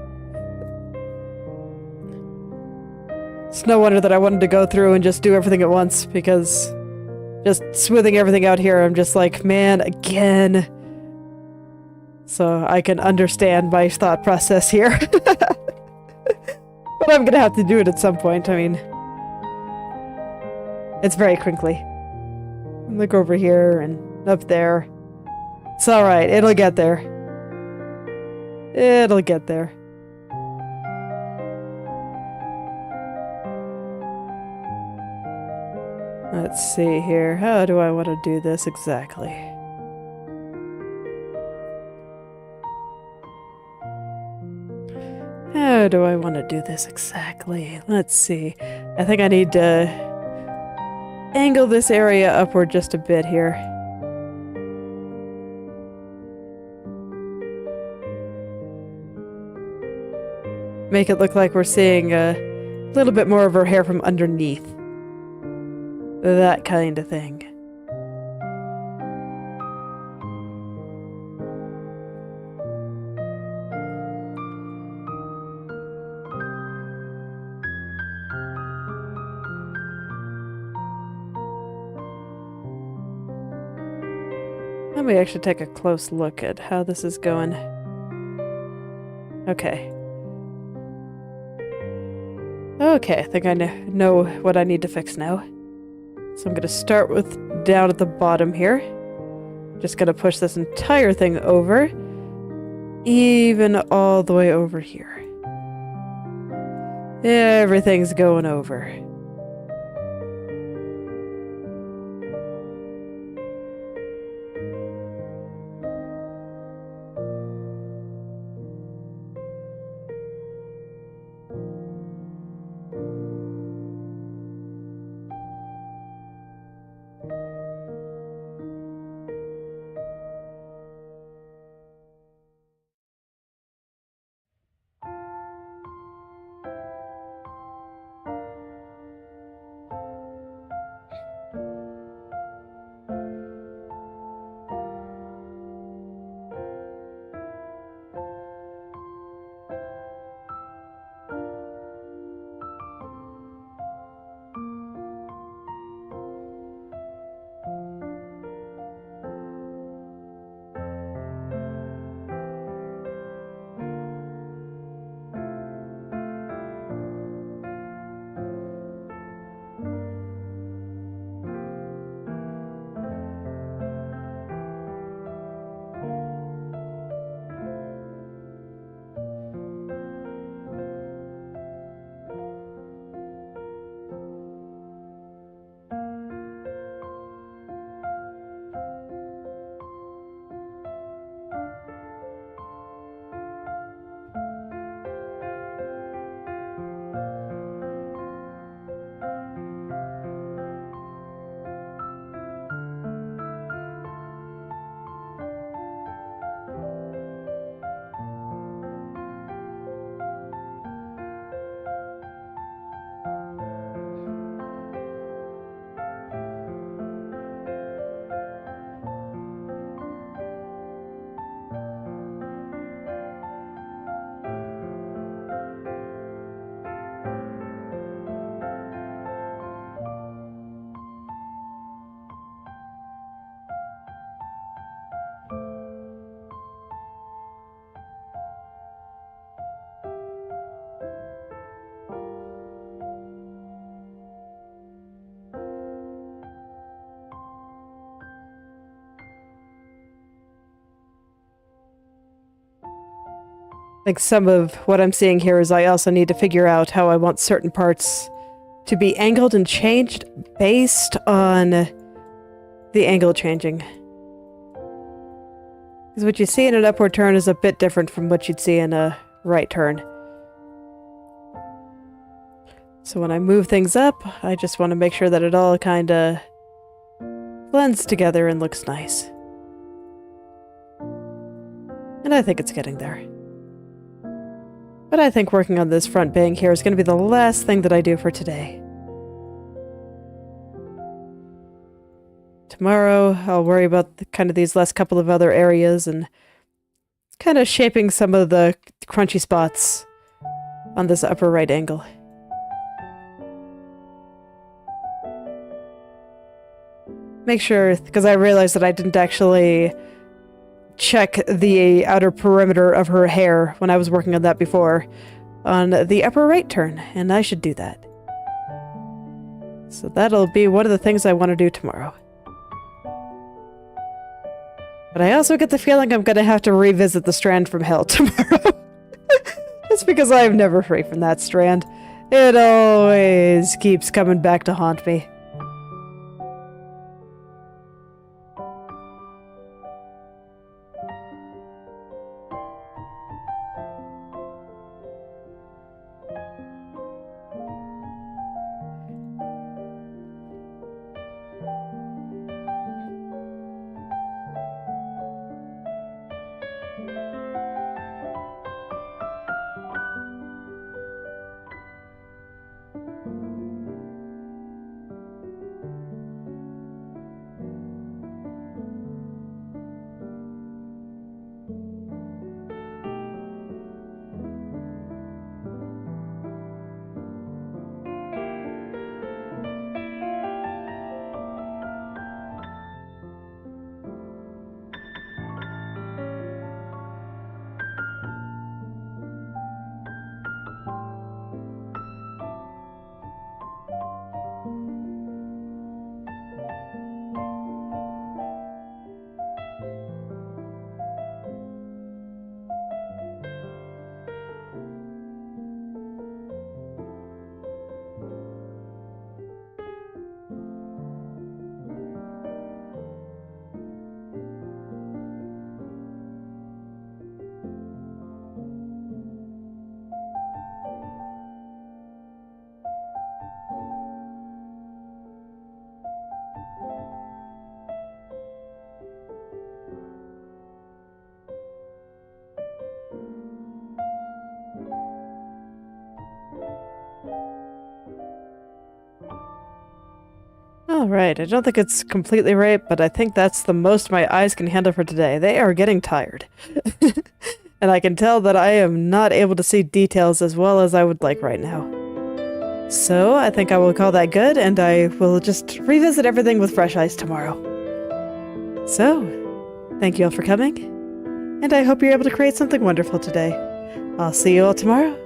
It's no wonder that I wanted to go through and just do everything at once, because just smoothing everything out here, I'm just like, man, again. So I can understand my thought process here. But I'm gonna have to do it at some point. I mean, it's very crinkly. Look over here and up there. It's alright, it'll get there. It'll get there. Let's see here. How do I want to do this exactly? How do I want to do this exactly? Let's see. I think I need to angle this area upward just a bit here. Make it look like we're seeing a little bit more of her hair from underneath. That kind of thing. Let me actually take a close look at how this is going. Okay. Okay, I think I know what I need to fix now. So I'm going to start with down at the bottom here. Just going to push this entire thing over. Even all the way over here. Everything's going over. Like, some of what I'm seeing here is I also need to figure out how I want certain parts to be angled and changed based on the angle changing. Because what you see in an upward turn is a bit different from what you'd see in a right turn. So when I move things up, I just want to make sure that it all kind of blends together and looks nice. And I think it's getting there. But I think working on this front bang here is going to be the last thing that I do for today. Tomorrow, I'll worry about kind of these last couple of other areas and kind of shaping some of the crunchy spots on this upper right angle. Make sure, because I realized that I didn't actually check the outer perimeter of her hair when I was working on that before, on the upper right turn, and I should do that. So that'll be one of the things I want to do tomorrow. But I also get the feeling I'm going to have to revisit the strand from hell tomorrow. It's because I am never free from that strand. It always keeps coming back to haunt me. Alright, I don't think it's completely right, but I think that's the most my eyes can handle for today. They are getting tired. And I can tell that I am not able to see details as well as I would like right now. So, I think I will call that good, and I will just revisit everything with fresh eyes tomorrow. So, thank you all for coming, and I hope you're able to create something wonderful today. I'll see you all tomorrow.